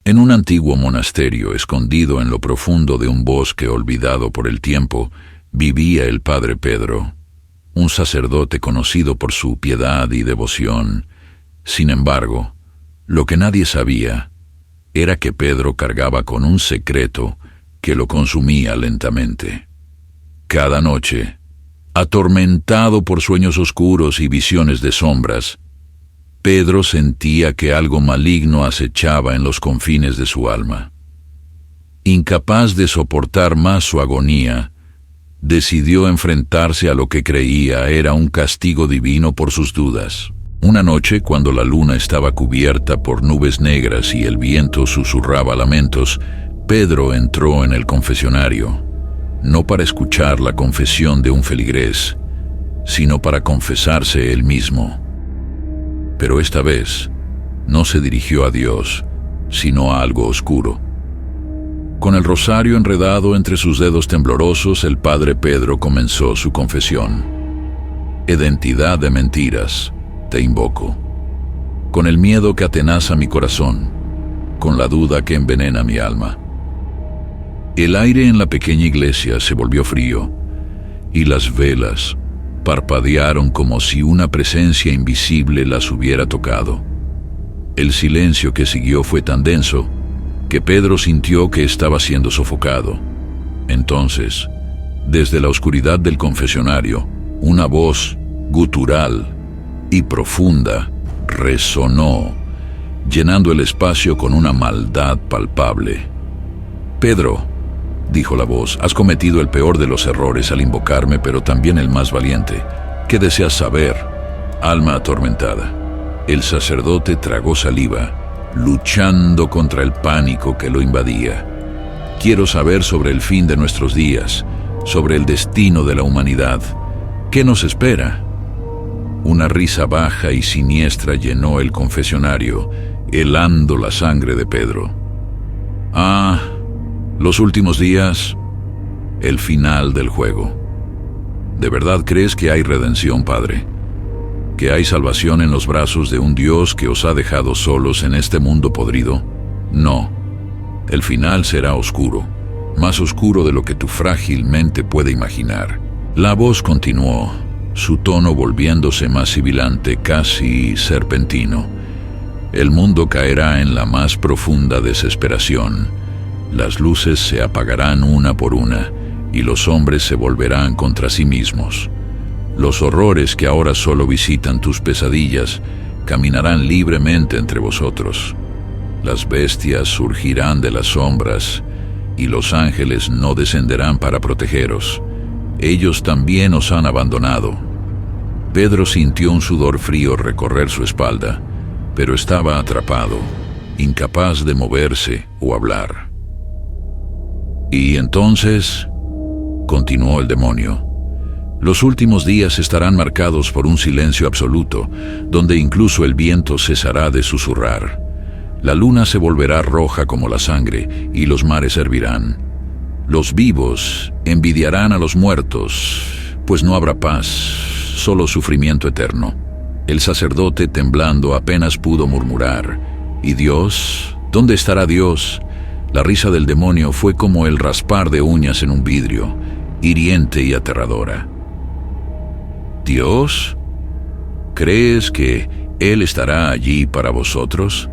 En un antiguo monasterio, escondido en lo profundo de un bosque olvidado por el tiempo, vivía el padre Pedro, un sacerdote conocido por su piedad y devoción. Sin embargo, lo que nadie sabía era que Pedro cargaba con un secreto que lo consumía lentamente. Cada noche, atormentado por sueños oscuros y visiones de sombras, Pedro sentía que algo maligno acechaba en los confines de su alma. Incapaz de soportar más su agonía, decidió enfrentarse a lo que creía era un castigo divino por sus dudas. Una noche, cuando la luna estaba cubierta por nubes negras y el viento susurraba lamentos, Pedro entró en el confesionario, no para escuchar la confesión de un feligrés, sino para confesarse él mismo. Pero esta vez no se dirigió a Dios, sino a algo oscuro. Con el rosario enredado entre sus dedos temblorosos, el padre Pedro comenzó su confesión. Identidad de mentiras, te invoco. Con el miedo que atenaza mi corazón, con la duda que envenena mi alma. El aire en la pequeña iglesia se volvió frío, y las velas parpadearon como si una presencia invisible las hubiera tocado. El silencio que siguió fue tan denso que Pedro sintió que estaba siendo sofocado. Entonces, desde la oscuridad del confesionario, una voz gutural y profunda resonó, llenando el espacio con una maldad palpable. «Pedro», dijo la voz, «has cometido el peor de los errores al invocarme, pero también el más valiente. ¿Qué deseas saber, alma atormentada?» El sacerdote tragó saliva, luchando contra el pánico que lo invadía. «Quiero saber sobre el fin de nuestros días, sobre el destino de la humanidad. ¿Qué nos espera?» Una risa baja y siniestra llenó el confesionario, helando la sangre de Pedro. «Ah, los últimos días, el final del juego. ¿De verdad crees que hay redención, Padre? ¿Que hay salvación en los brazos de un Dios que os ha dejado solos en este mundo podrido? No. El final será oscuro, más oscuro de lo que tu frágil mente puede imaginar». La voz continuó, su tono volviéndose más sibilante, casi serpentino. «El mundo caerá en la más profunda desesperación. Las luces se apagarán una por una, y los hombres se volverán contra sí mismos. Los horrores que ahora solo visitan tus pesadillas caminarán libremente entre vosotros. Las bestias surgirán de las sombras, y los ángeles no descenderán para protegeros. Ellos también os han abandonado». Pedro sintió un sudor frío recorrer su espalda, pero estaba atrapado, incapaz de moverse o hablar. «Y entonces», continuó el demonio, «los últimos días estarán marcados por un silencio absoluto, donde incluso el viento cesará de susurrar. La luna se volverá roja como la sangre, y los mares hervirán. Los vivos envidiarán a los muertos, pues no habrá paz, solo sufrimiento eterno». El sacerdote, temblando, apenas pudo murmurar: «¿Y Dios? ¿Dónde estará Dios?». La risa del demonio fue como el raspar de uñas en un vidrio, hiriente y aterradora. «¿Dios? ¿Crees que Él estará allí para vosotros?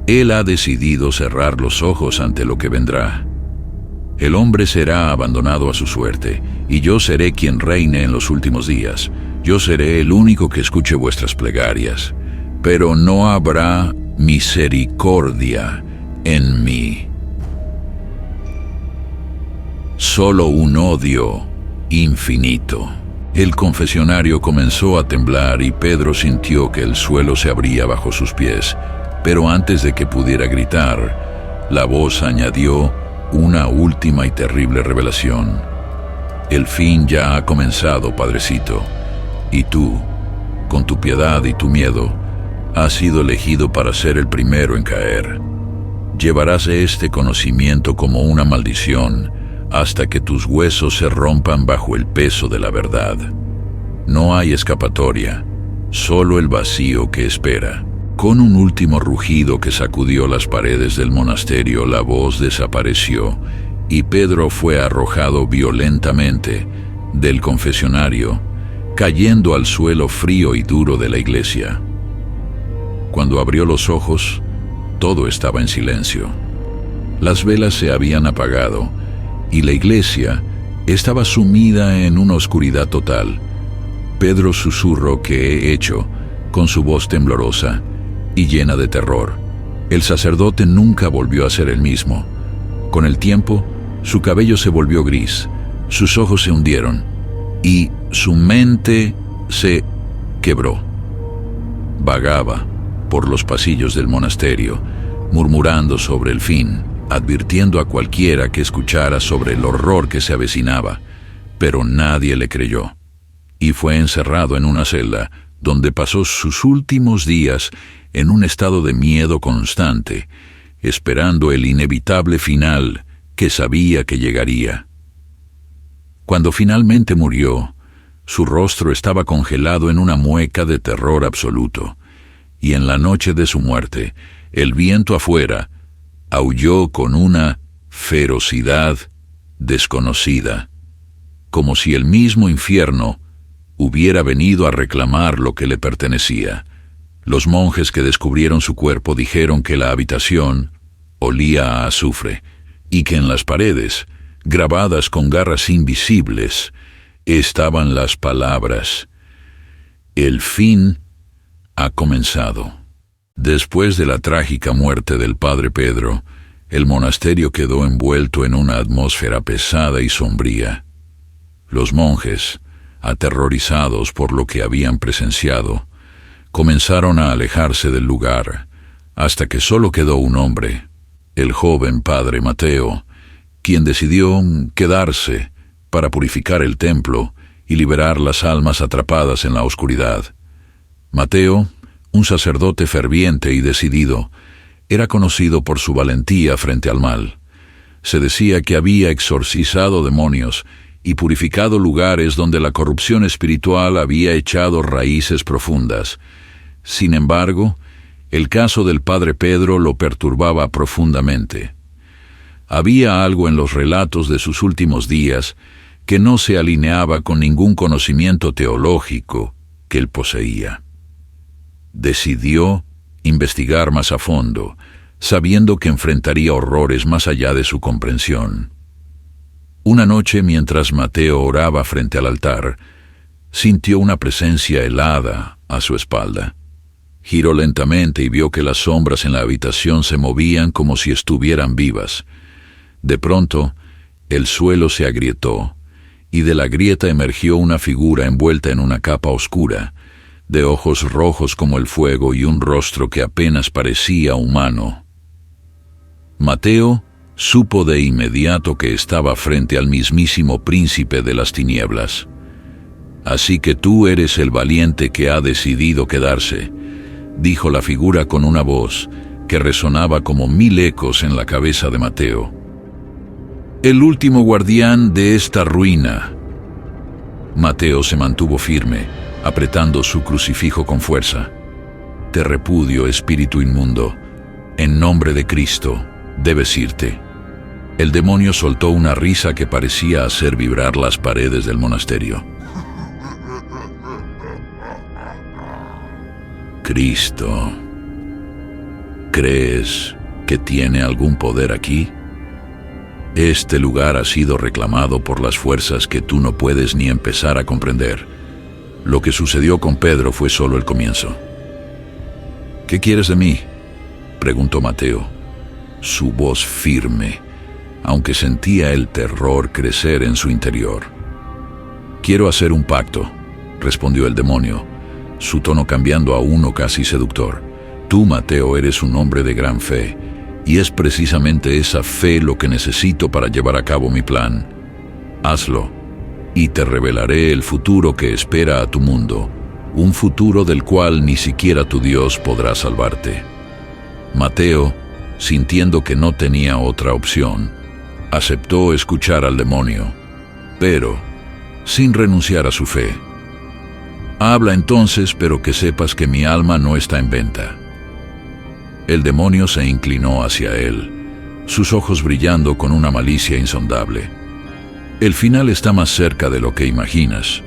Él ha decidido cerrar los ojos ante lo que vendrá. El hombre será abandonado a su suerte, y yo seré quien reine en los últimos días. Yo seré el único que escuche vuestras plegarias, pero no habrá misericordia en mí. Solo un odio infinito». El confesionario comenzó a temblar y Pedro sintió que el suelo se abría bajo sus pies, pero antes de que pudiera gritar, la voz añadió una última y terrible revelación: «El fin ya ha comenzado, Padrecito, y tú, con tu piedad y tu miedo, has sido elegido para ser el primero en caer. Llevarás este conocimiento como una maldición hasta que tus huesos se rompan bajo el peso de la verdad. No hay escapatoria, solo el vacío que espera». Con un último rugido que sacudió las paredes del monasterio, la voz desapareció y Pedro fue arrojado violentamente del confesionario, cayendo al suelo frío y duro de la iglesia. Cuando abrió los ojos, todo estaba en silencio. Las velas se habían apagado y la iglesia estaba sumida en una oscuridad total. Pedro susurró: ¿qué he hecho?, con su voz temblorosa y llena de terror. El sacerdote nunca volvió a ser el mismo. Con el tiempo, su cabello se volvió gris, sus ojos se hundieron y su mente se quebró. Vagaba por los pasillos del monasterio, murmurando sobre el fin, advirtiendo a cualquiera que escuchara sobre el horror que se avecinaba, pero nadie le creyó, y fue encerrado en una celda, donde pasó sus últimos días en un estado de miedo constante, esperando el inevitable final que sabía que llegaría. Cuando finalmente murió, su rostro estaba congelado en una mueca de terror absoluto, y en la noche de su muerte, el viento afuera aulló con una ferocidad desconocida, como si el mismo infierno hubiera venido a reclamar lo que le pertenecía. Los monjes que descubrieron su cuerpo dijeron que la habitación olía a azufre y que en las paredes, grabadas con garras invisibles, estaban las palabras: el fin ha comenzado. Después de la trágica muerte del padre Pedro, el monasterio quedó envuelto en una atmósfera pesada y sombría. Los monjes, aterrorizados por lo que habían presenciado, comenzaron a alejarse del lugar, hasta que solo quedó un hombre, el joven padre Mateo, quien decidió quedarse para purificar el templo y liberar las almas atrapadas en la oscuridad. Mateo, un sacerdote ferviente y decidido, era conocido por su valentía frente al mal. Se decía que había exorcizado demonios y purificado lugares donde la corrupción espiritual había echado raíces profundas. Sin embargo, el caso del padre Pedro lo perturbaba profundamente. Había algo en los relatos de sus últimos días que no se alineaba con ningún conocimiento teológico que él poseía. Decidió investigar más a fondo, sabiendo que enfrentaría horrores más allá de su comprensión. Una noche, mientras Mateo oraba frente al altar, sintió una presencia helada a su espalda. Giró lentamente y vio que las sombras en la habitación se movían como si estuvieran vivas. De pronto, el suelo se agrietó, y de la grieta emergió una figura envuelta en una capa oscura, de ojos rojos como el fuego y un rostro que apenas parecía humano. Mateo supo de inmediato que estaba frente al mismísimo príncipe de las tinieblas. «Así que tú eres el valiente que ha decidido quedarse», dijo la figura con una voz que resonaba como 1000 ecos en la cabeza de Mateo. «El último guardián de esta ruina». Mateo se mantuvo firme, apretando su crucifijo con fuerza. «Te repudio, espíritu inmundo. En nombre de Cristo, debes irte». El demonio soltó una risa que parecía hacer vibrar las paredes del monasterio. «Cristo, ¿crees que tiene algún poder aquí? Este lugar ha sido reclamado por las fuerzas que tú no puedes ni empezar a comprender. Lo que sucedió con Pedro fue solo el comienzo». «¿Qué quieres de mí?», preguntó Mateo, su voz firme, aunque sentía el terror crecer en su interior. «Quiero hacer un pacto», respondió el demonio, su tono cambiando a uno casi seductor. «Tú, Mateo, eres un hombre de gran fe, y es precisamente esa fe lo que necesito para llevar a cabo mi plan. Hazlo, y te revelaré el futuro que espera a tu mundo, un futuro del cual ni siquiera tu Dios podrá salvarte». Mateo, sintiendo que no tenía otra opción, aceptó escuchar al demonio, pero sin renunciar a su fe. «Habla entonces, pero que sepas que mi alma no está en venta. El demonio se inclinó hacia él, sus ojos brillando con una malicia insondable. El final está más cerca de lo que imaginas.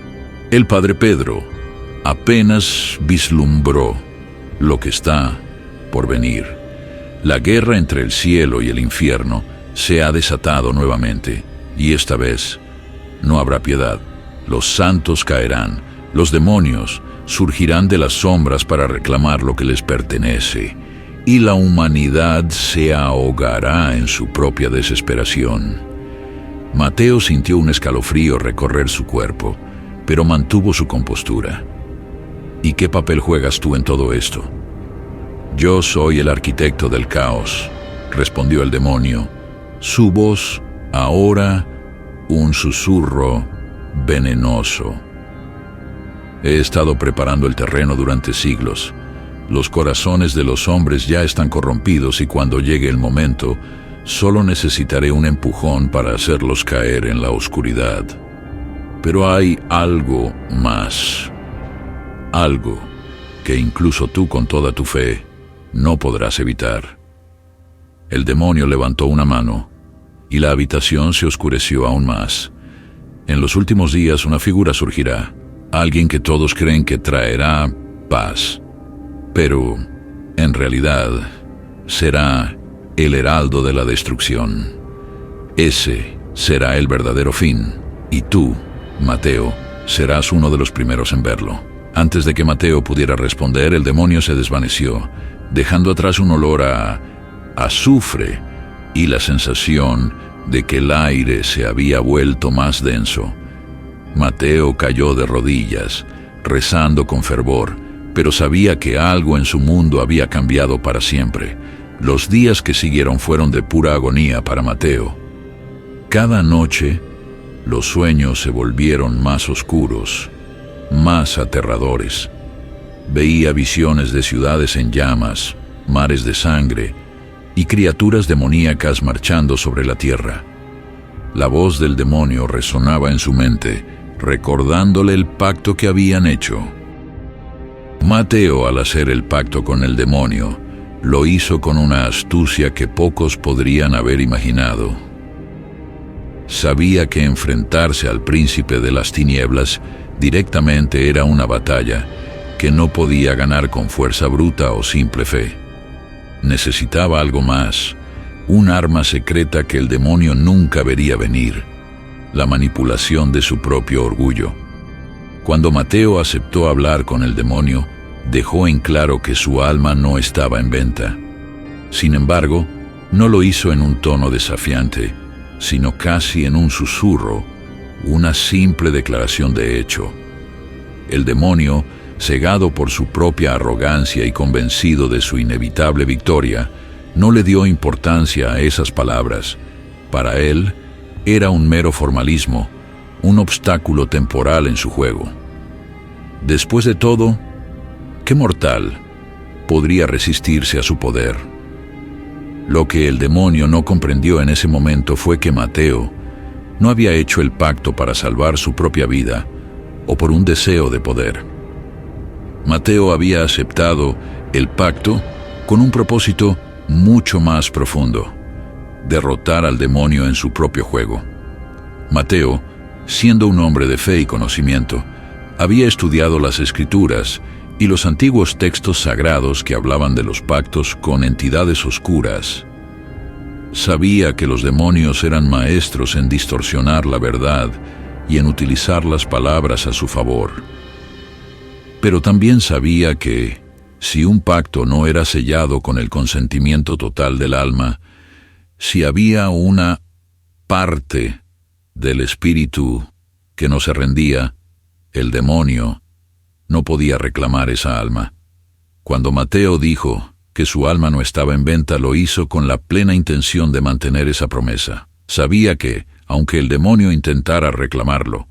El padre Pedro apenas vislumbró lo que está por venir. La guerra entre el cielo y el infierno se ha desatado nuevamente, y esta vez no habrá piedad. Los santos caerán, los demonios surgirán de las sombras para reclamar lo que les pertenece, y la humanidad se ahogará en su propia desesperación. Mateo sintió un escalofrío recorrer su cuerpo, pero mantuvo su compostura. ¿Y qué papel juegas tú en todo esto? Yo soy el arquitecto del caos, respondió el demonio, su voz ahora un susurro venenoso. He estado preparando el terreno durante siglos. Los corazones de los hombres ya están corrompidos y cuando llegue el momento, solo necesitaré un empujón para hacerlos caer en la oscuridad. Pero hay algo más. Algo que incluso tú con toda tu fe no podrás evitar. El demonio levantó una mano y la habitación se oscureció aún más. En los últimos días una figura surgirá, alguien que todos creen que traerá paz, pero en realidad será el heraldo de la destrucción. Ese será el verdadero fin, y tú, Mateo, serás uno de los primeros en verlo. Antes de que Mateo pudiera responder, el demonio se desvaneció, dejando atrás un olor a azufre y la sensación de que el aire se había vuelto más denso. Mateo cayó de rodillas, rezando con fervor, pero sabía que algo en su mundo había cambiado para siempre. Los días que siguieron fueron de pura agonía para Mateo. Cada noche, los sueños se volvieron más oscuros, más aterradores. Veía visiones de ciudades en llamas, mares de sangre y criaturas demoníacas marchando sobre la tierra. La voz del demonio resonaba en su mente, recordándole el pacto que habían hecho. Mateo, al hacer el pacto con el demonio, lo hizo con una astucia que pocos podrían haber imaginado. Sabía que enfrentarse al príncipe de las tinieblas directamente era una batalla que no podía ganar con fuerza bruta o simple fe. Necesitaba algo más, un arma secreta que el demonio nunca vería venir, la manipulación de su propio orgullo. Cuando Mateo aceptó hablar con el demonio, dejó en claro que su alma no estaba en venta. Sin embargo, no lo hizo en un tono desafiante, sino casi en un susurro, una simple declaración de hecho. El demonio, cegado por su propia arrogancia y convencido de su inevitable victoria, no le dio importancia a esas palabras. Para él, era un mero formalismo, un obstáculo temporal en su juego. Después de todo, ¿qué mortal podría resistirse a su poder? Lo que el demonio no comprendió en ese momento fue que Mateo no había hecho el pacto para salvar su propia vida o por un deseo de poder. Mateo había aceptado el pacto con un propósito mucho más profundo: derrotar al demonio en su propio juego. Mateo, siendo un hombre de fe y conocimiento, había estudiado las Escrituras y los antiguos textos sagrados que hablaban de los pactos con entidades oscuras. Sabía que los demonios eran maestros en distorsionar la verdad y en utilizar las palabras a su favor. Pero también sabía que, si un pacto no era sellado con el consentimiento total del alma, si había una parte del espíritu que no se rendía, el demonio no podía reclamar esa alma. Cuando Mateo dijo que su alma no estaba en venta, lo hizo con la plena intención de mantener esa promesa. Sabía que, aunque el demonio intentara reclamarlo,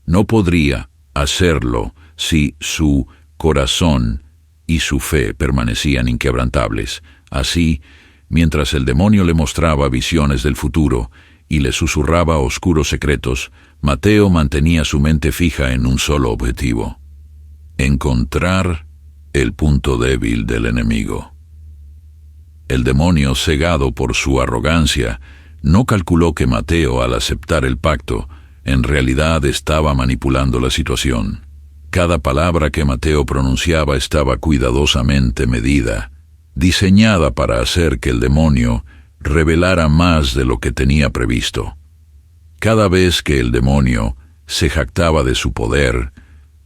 no podría hacerlo si su corazón y su fe permanecían inquebrantables. Así, mientras el demonio le mostraba visiones del futuro y le susurraba oscuros secretos, Mateo mantenía su mente fija en un solo objetivo: encontrar el punto débil del enemigo. El demonio, cegado por su arrogancia, no calculó que Mateo, al aceptar el pacto, en realidad estaba manipulando la situación. Cada palabra que Mateo pronunciaba estaba cuidadosamente medida, diseñada para hacer que el demonio revelara más de lo que tenía previsto. Cada vez que el demonio se jactaba de su poder,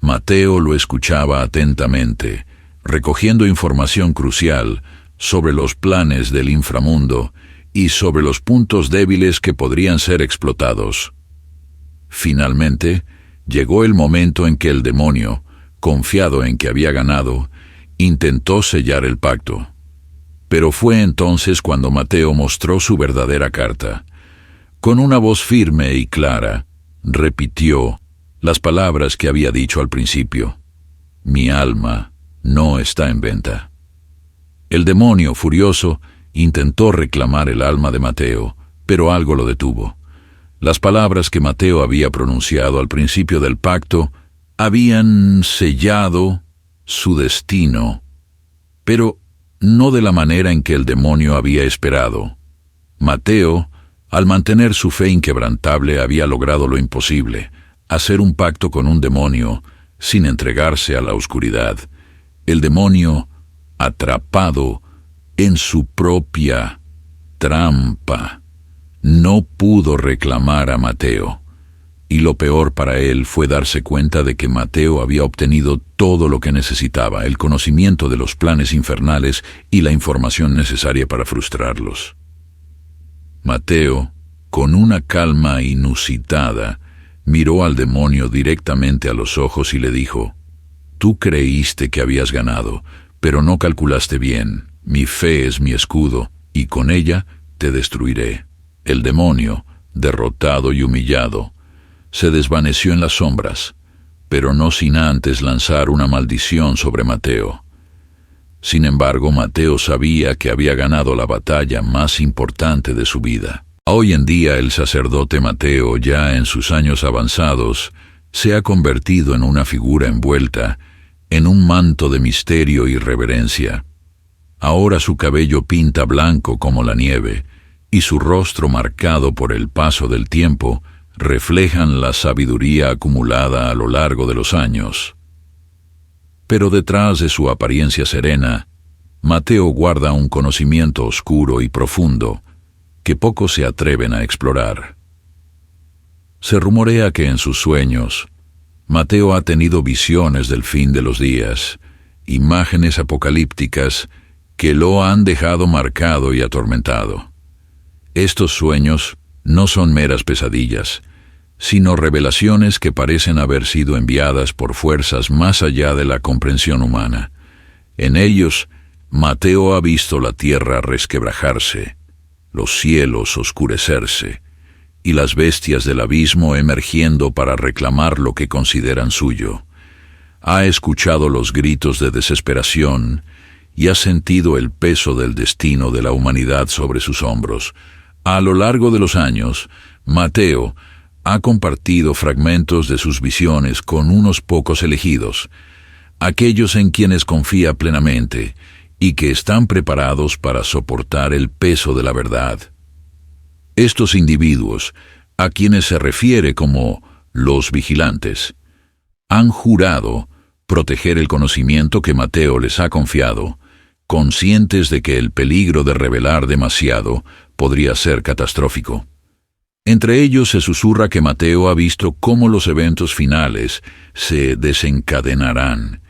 Mateo lo escuchaba atentamente, recogiendo información crucial sobre los planes del inframundo y sobre los puntos débiles que podrían ser explotados. Finalmente, llegó el momento en que el demonio, confiado en que había ganado, intentó sellar el pacto. Pero fue entonces cuando Mateo mostró su verdadera carta. Con una voz firme y clara, repitió las palabras que había dicho al principio: «Mi alma no está en venta». El demonio, furioso, intentó reclamar el alma de Mateo, pero algo lo detuvo. Las palabras que Mateo había pronunciado al principio del pacto habían sellado su destino, pero no de la manera en que el demonio había esperado. Mateo, al mantener su fe inquebrantable, había logrado lo imposible: hacer un pacto con un demonio sin entregarse a la oscuridad. El demonio, atrapado en su propia trampa, no pudo reclamar a Mateo. Y lo peor para él fue darse cuenta de que Mateo había obtenido todo lo que necesitaba: el conocimiento de los planes infernales y la información necesaria para frustrarlos. Mateo, con una calma inusitada, miró al demonio directamente a los ojos y le dijo: «Tú creíste que habías ganado, pero no calculaste bien. Mi fe es mi escudo, y con ella te destruiré». El demonio, derrotado y humillado, se desvaneció en las sombras, pero no sin antes lanzar una maldición sobre Mateo. Sin embargo, Mateo sabía que había ganado la batalla más importante de su vida. Hoy en día el sacerdote Mateo, ya en sus años avanzados, se ha convertido en una figura envuelta en un manto de misterio y reverencia. Ahora su cabello pinta blanco como la nieve, y su rostro, marcado por el paso del tiempo, reflejan la sabiduría acumulada a lo largo de los años. Pero detrás de su apariencia serena, Mateo guarda un conocimiento oscuro y profundo que pocos se atreven a explorar. Se rumorea que en sus sueños, Mateo ha tenido visiones del fin de los días, imágenes apocalípticas que lo han dejado marcado y atormentado. Estos sueños no son meras pesadillas, sino revelaciones que parecen haber sido enviadas por fuerzas más allá de la comprensión humana. En ellos, Mateo ha visto la tierra resquebrajarse, los cielos oscurecerse, y las bestias del abismo emergiendo para reclamar lo que consideran suyo. Ha escuchado los gritos de desesperación y ha sentido el peso del destino de la humanidad sobre sus hombros. A lo largo de los años, Mateo ha compartido fragmentos de sus visiones con unos pocos elegidos, aquellos en quienes confía plenamente y que están preparados para soportar el peso de la verdad. Estos individuos, a quienes se refiere como los vigilantes, han jurado proteger el conocimiento que Mateo les ha confiado, conscientes de que el peligro de revelar demasiado podría ser catastrófico. Entre ellos se susurra que Mateo ha visto cómo los eventos finales se desencadenarán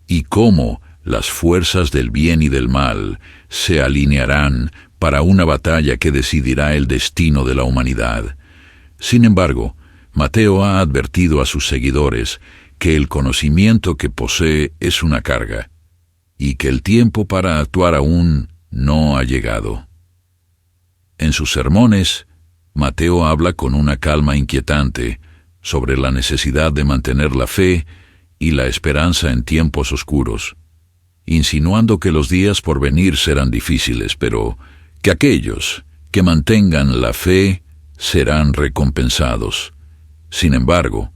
y cómo las fuerzas del bien y del mal se alinearán para una batalla que decidirá el destino de la humanidad. Sin embargo, Mateo ha advertido a sus seguidores que el conocimiento que posee es una carga y que el tiempo para actuar aún no ha llegado. En sus sermones, Mateo habla con una calma inquietante sobre la necesidad de mantener la fe y la esperanza en tiempos oscuros, insinuando que los días por venir serán difíciles, pero que aquellos que mantengan la fe serán recompensados. Sin embargo,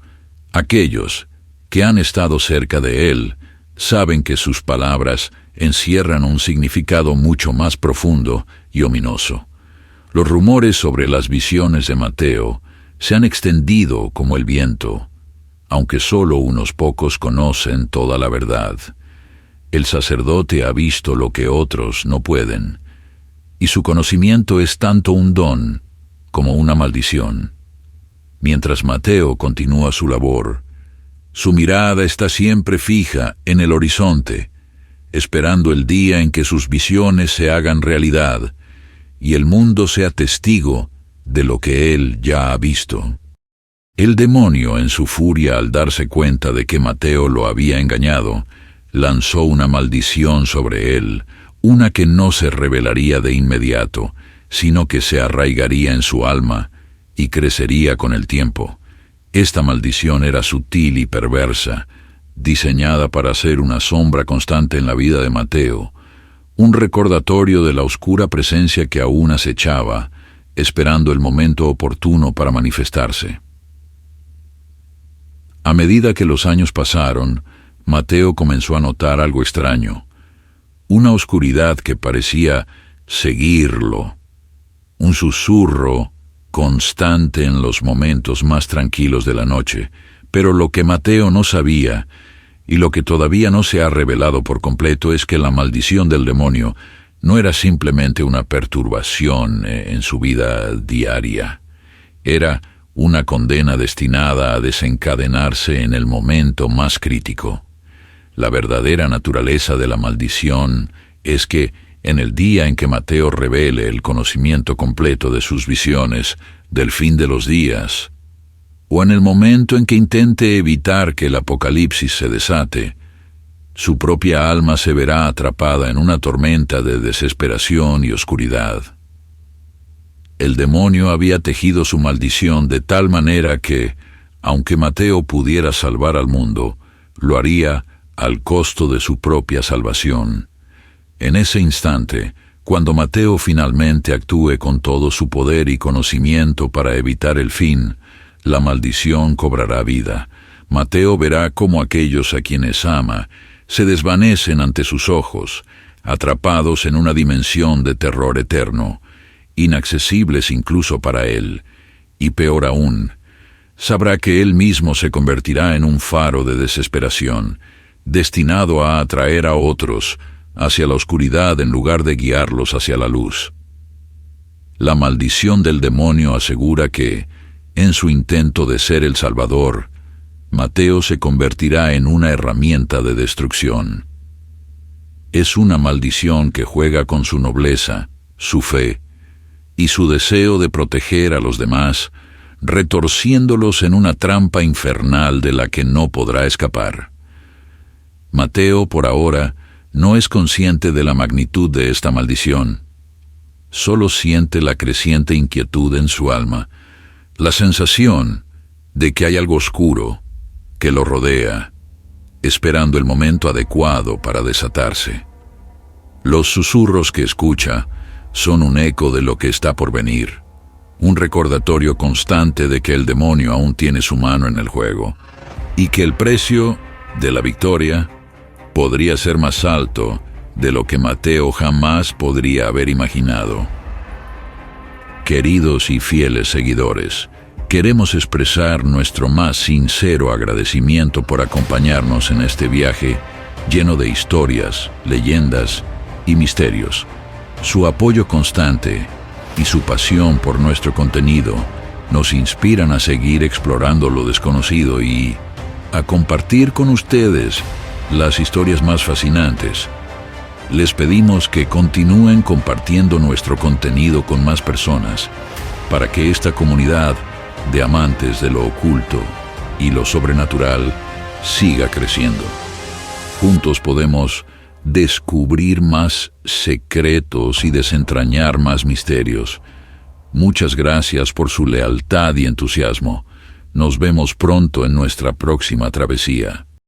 aquellos que han estado cerca de él saben que sus palabras encierran un significado mucho más profundo y ominoso. Los rumores sobre las visiones de Mateo se han extendido como el viento, aunque solo unos pocos conocen toda la verdad. El sacerdote ha visto lo que otros no pueden, y su conocimiento es tanto un don como una maldición. Mientras Mateo continúa su labor, su mirada está siempre fija en el horizonte, esperando el día en que sus visiones se hagan realidad y el mundo sea testigo de lo que él ya ha visto. El demonio, en su furia al darse cuenta de que Mateo lo había engañado, lanzó una maldición sobre él, una que no se revelaría de inmediato, sino que se arraigaría en su alma y crecería con el tiempo. Esta maldición era sutil y perversa, diseñada para ser una sombra constante en la vida de Mateo, un recordatorio de la oscura presencia que aún acechaba, esperando el momento oportuno para manifestarse. A medida que los años pasaron, Mateo comenzó a notar algo extraño, una oscuridad que parecía seguirlo, un susurro constante en los momentos más tranquilos de la noche, pero lo que Mateo no sabía, y lo que todavía no se ha revelado por completo, es que la maldición del demonio no era simplemente una perturbación en su vida diaria. Era una condena destinada a desencadenarse en el momento más crítico. La verdadera naturaleza de la maldición es que, en el día en que Mateo revele el conocimiento completo de sus visiones del fin de los días, o en el momento en que intente evitar que el apocalipsis se desate, su propia alma se verá atrapada en una tormenta de desesperación y oscuridad. El demonio había tejido su maldición de tal manera que, aunque Mateo pudiera salvar al mundo, lo haría al costo de su propia salvación. En ese instante, cuando Mateo finalmente actúe con todo su poder y conocimiento para evitar el fin, la maldición cobrará vida. Mateo verá cómo aquellos a quienes ama se desvanecen ante sus ojos, atrapados en una dimensión de terror eterno, inaccesibles incluso para él, y peor aún, sabrá que él mismo se convertirá en un faro de desesperación, destinado a atraer a otros hacia la oscuridad en lugar de guiarlos hacia la luz. La maldición del demonio asegura que, en su intento de ser el Salvador, Mateo se convertirá en una herramienta de destrucción. Es una maldición que juega con su nobleza, su fe y su deseo de proteger a los demás, retorciéndolos en una trampa infernal de la que no podrá escapar. Mateo, por ahora, no es consciente de la magnitud de esta maldición. Solo siente la creciente inquietud en su alma, la sensación de que hay algo oscuro que lo rodea, esperando el momento adecuado para desatarse. Los susurros que escucha son un eco de lo que está por venir, un recordatorio constante de que el demonio aún tiene su mano en el juego, y que el precio de la victoria podría ser más alto de lo que Mateo jamás podría haber imaginado. Queridos y fieles seguidores, queremos expresar nuestro más sincero agradecimiento por acompañarnos en este viaje lleno de historias, leyendas y misterios. Su apoyo constante y su pasión por nuestro contenido nos inspiran a seguir explorando lo desconocido y a compartir con ustedes las historias más fascinantes. Les pedimos que continúen compartiendo nuestro contenido con más personas para que esta comunidad de amantes de lo oculto y lo sobrenatural siga creciendo. Juntos podemos descubrir más secretos y desentrañar más misterios. Muchas gracias por su lealtad y entusiasmo. Nos vemos pronto en nuestra próxima travesía.